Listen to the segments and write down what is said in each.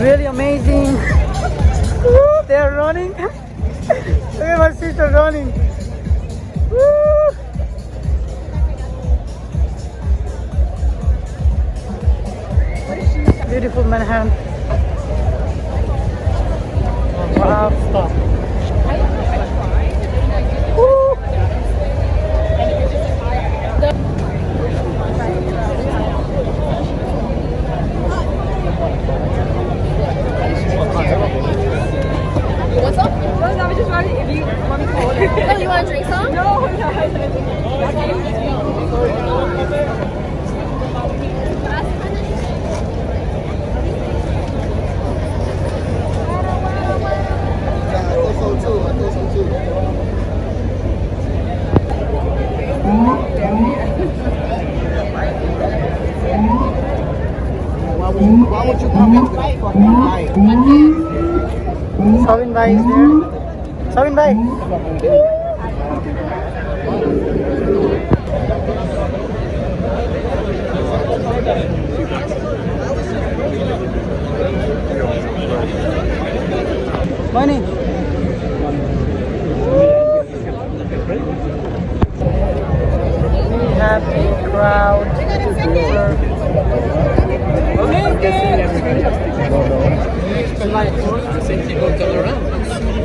really amazing. Woo, they're running. Look at my sister running. Woo. Beautiful Manhattan. Wow. Stop. Woo. What's up? No, I was just wondering if you want me to order. No, you want to drink some? No, Why would you come into the fucking light? Sabin Bhai is there. Sabin Bhai. Money. We have a crowd.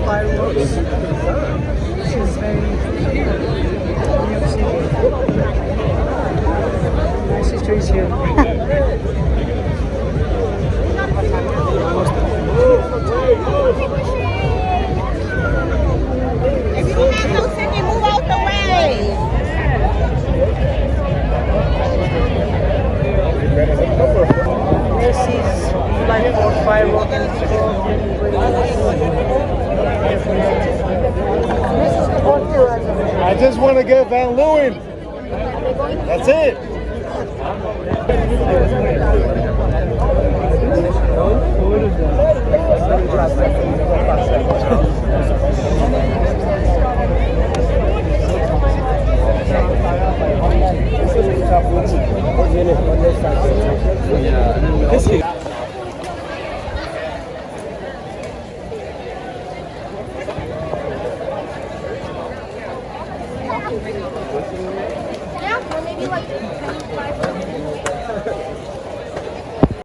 Fireworks. This is very music. My sister is here. If you have no ticket, move out the way. This is like for fireworks and I just want to get Van Leeuwen. That's it. Yeah, or maybe like